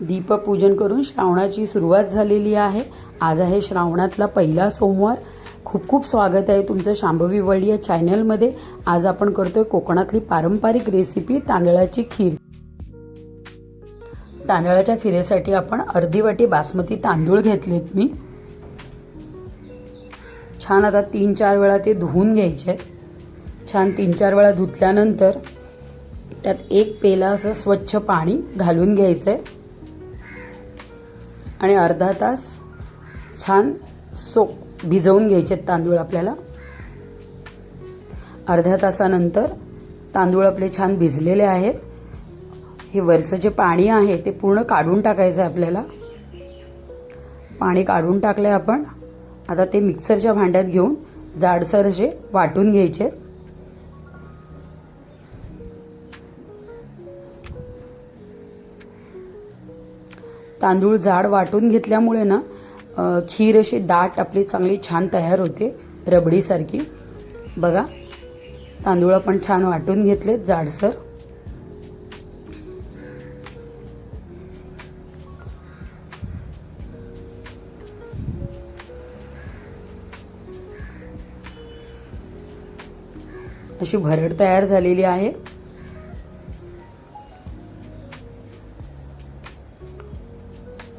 दीपपूजन करून श्रावणाची सुरुवात झालेली आहे। आज आहे श्रावणातला पहिला सोमवार। खूप खूप स्वागत आहे तुमचं शांभवी वर्ल्ड या चॅनलमध्ये। आज आपण करतोय कोकणातली पारंपरिक रेसिपी तांदळाची खीर। तांदळाच्या खीरेसाठी आपण अर्धी वाटी बासमती तांदूळ घेतलेत मी। छान आता 3-4 वेळा ते धुवून घ्यायचे। छान 3-4 वेळा धुतल्यानंतर त्यात एक पेला असं स्वच्छ पाणी घालून घ्यायचंय आणि अर्धा तास छान भिजवून घ्यायचे तांदूळ। आपल्याला अर्ध्या तासानंतर तांदूळ आपले छान भिजलेले आहेत। हे वरचं जे पाणी आहे ते पूर्ण काढून टाकायचं आहे आपल्याला। पाणी काढून टाकले आपण। आता ते मिक्सरच्या भांड्यात घेऊन जाडसर असे वाटून घ्यायचे। तांदूळ जाड वाटून घेतल्यामुळे ना खीर अशी दाट आपली चांगली छान तयार होते, रबडीसारखी। बघा, तांदूळ आपण छान वाटून घेतलेत जाडसर। अशी भरड तयार झालेली आहे।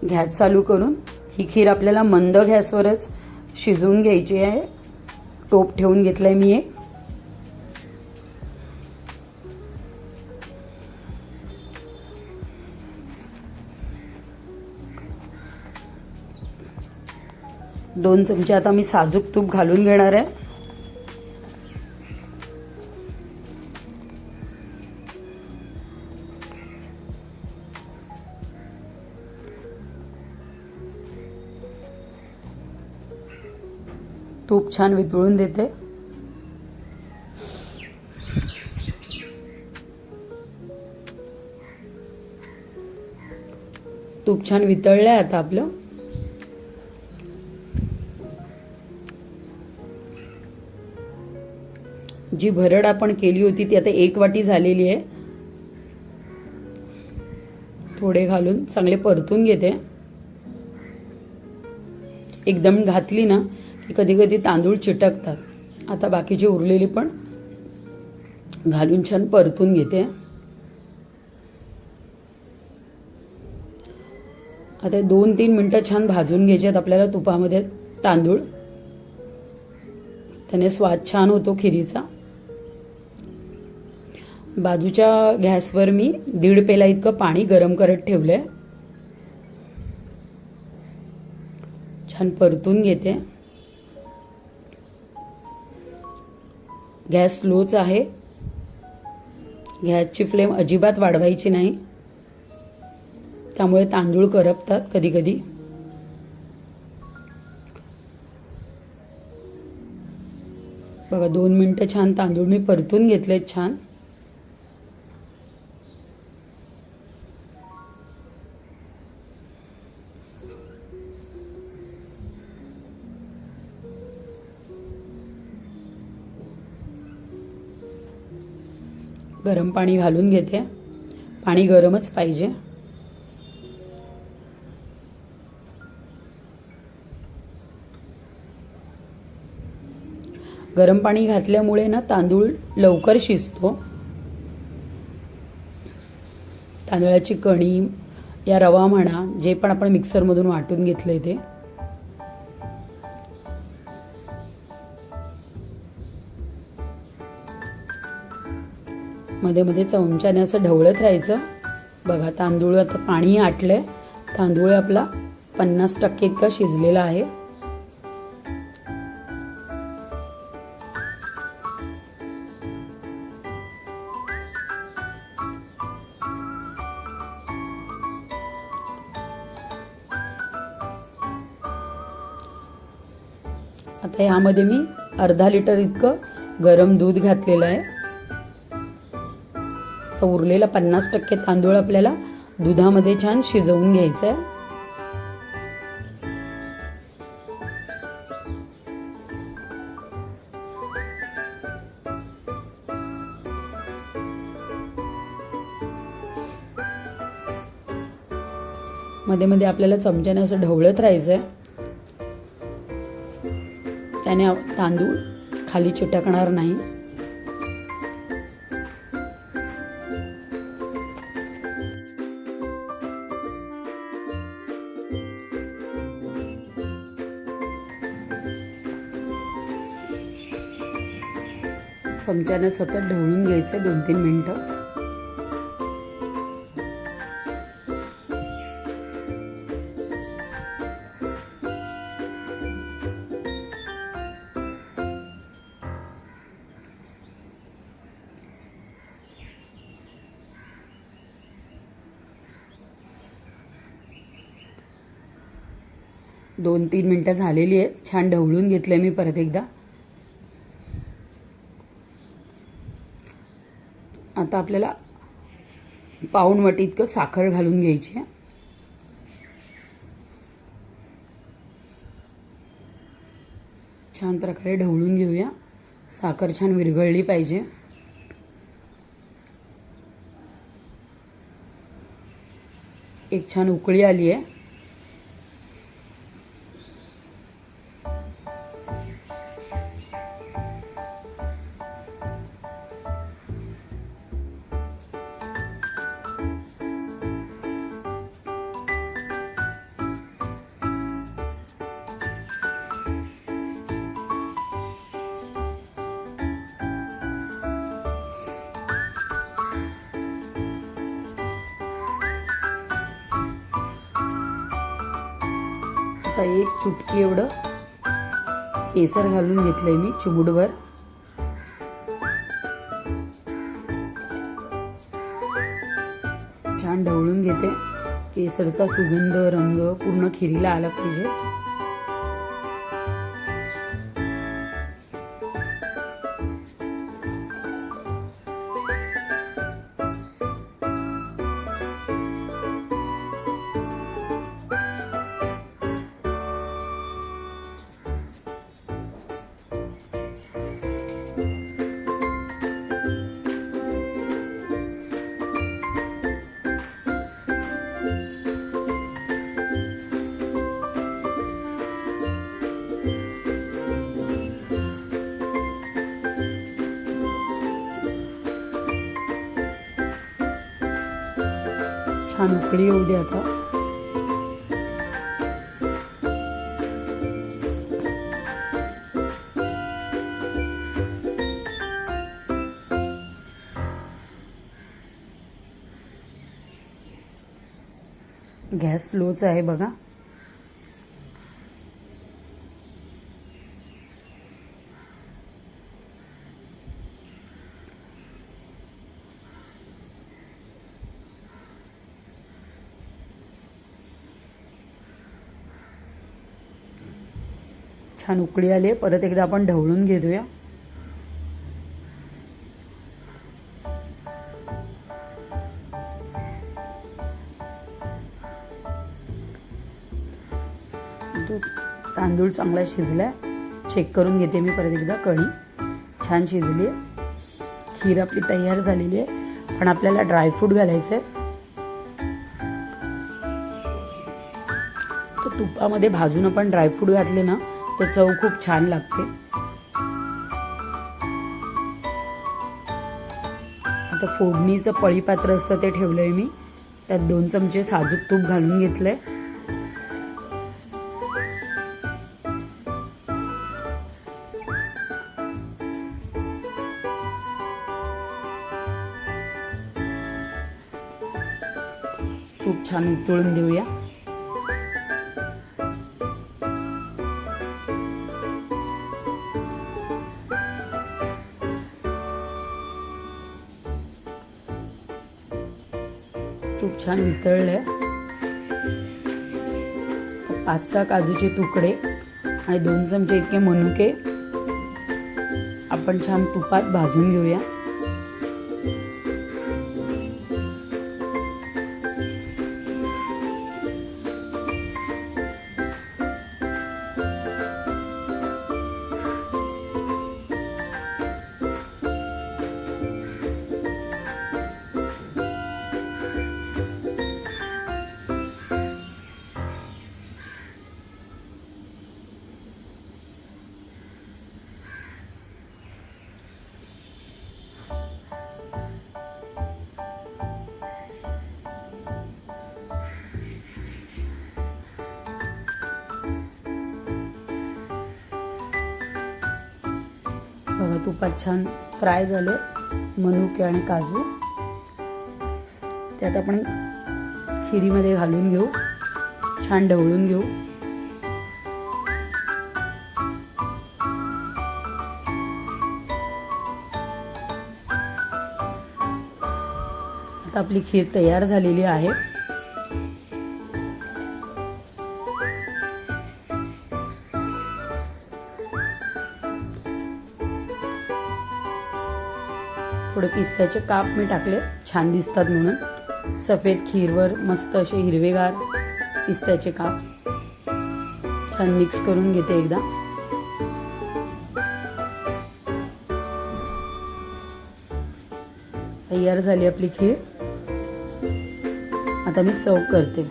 गॅस चालू करून ही खीर आपल्याला मंद गॅसवरच शिजवून घ्यायची आहे। टोप ठेवून घेतलाय मी एक। दोन चमचे आता मी साजूक तूप घालून घेणार आहे। तूप छान वितळून देते। तूप छान वितळलंय आता आपलं। जी भरड आपण केली होती ती आता 1 वाटी झालेली आहे। थोडे घालून चांगले परतून घेते। एकदम घातली ना की कधी कधी तांदूळ चिटकतात। आता बाकीची उरलेली पण घालून छान परतून घेते। आता 2-3 मिनिटं छान भाजून घ्यायचे आपल्याला तुपामध्ये तांदूळ। त्याने स्वाद छान होतो खिरीचा। बाजूच्या गॅसवर मी 1.5 पेला इतकं पाणी गरम करत ठेवलंय। छान परतून घेते। गॅस स्लोच आहे। गॅसची फ्लेम अजिबात वाढवायची नाही, त्यामुळे तांदूळ करपतात कधी कधी। बघा, 2 मिनिटं छान तांदूळ मी परतून घेतलेत छान। गरम पाणी घालून घेते। पाणी गरमच पाहिजे। गरम पाणी घातल्यामुळे ना तांदूळ लवकर शिजतो। तांदळाची कणी या रवा म्हणा, जे पण आपण मिक्सरमधून वाटून घेतलंय ते मध्ये मध्ये चमच्याने असं ढवळत राहायचं। बघा, तांदूळ आता पाणी आटलंय। तांदूळ आपला 50% इतका शिजलेला आहे। आता यामध्ये मी अर्धा लिटर इतकं गरम दूध घातलेलं आहे। तर उरलेला 50% तांदूळ आपल्याला दुधामध्ये छान शिजवून घ्यायचा आहे। मध्ये मध्ये आपल्याला चमच्याने असं ढवळत राहायचं आहे, त्याने तांदूळ खाली चिटकणार नाही. चमच्याने सतत ढवळून घ्यायचे 2-3 मिनिटं. दोन 3 मिनिटं झालेली आहेत. छान ढवळून घेतलंय मी परत एकदा. आता आपल्याला पाऊण वाटी इतकं साखर घालून घ्यायची आहे. छान प्रकारे ढवळून घेऊया. साखर छान विरघळली पाहिजे. एक छान उकळी आली आहे. आता एक चुटकी एवढं केसर घालून घेतलंय मी चिमूटभर. छान ढवळून घेते. केसरचा सुगंध रंग पूर्ण खिरीला आला पाहिजे. छान उकळी येऊ दे आता. गॅस स्लोच आहे बघा. छान उकळी आली आहे. परत एकदा आपण ढवळून घेऊया. तांदूळ चांगला शिजलाय. चेक करून घेते मी परत एकदा. कढी छान शिजली आहे. खीर आपली तयार झालेली आहे. पण आपल्याला ड्रायफ्रूट घालायचे आहेत. तर तुपामध्ये भाजून आपण ड्रायफ्रूट घातले ना तर चव खूप छान लागते. आता फोडणीचं पळीपात्र असतं ते ठेवलंय मी. त्यात 2 चमचे साजूक तूप घालून घेतलंय. तूप छान उकळून देऊया. तूप छान वितळलंय. 5-6 काजूचे तुकडे आणि 2 चमचे इतके मनुके आपण छान तुपात भाजून घेऊया. बघा तुपात छान फ्राय झाले मनुके आणि काजू. त्यात आपण खिरीमध्ये घालून घेऊ, छान ढवळून घेऊ. आता आपली खीर तयार झालेली आहे. थोडे पिस्त्याचे काप मी टाकले, छान दिसतात म्हणून. सफेद खीरवर मस्त असे हिरवेगार पिस्त्याचे काप. छान मिक्स करून घेते एकदा. तयार झाली आपली खीर. आता मी सर्व करते.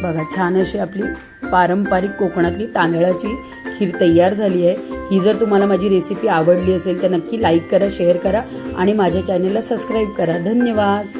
बघा छान अशी आपली पारंपरिक कोकणातली तांदळाची खीर तयार झाली आहे. ही जर तुम्हाला माझी रेसिपी आवडली असेल तर नक्की लाईक करा, शेअर करा आणि माझ्या चॅनलला सबस्क्राईब करा. धन्यवाद.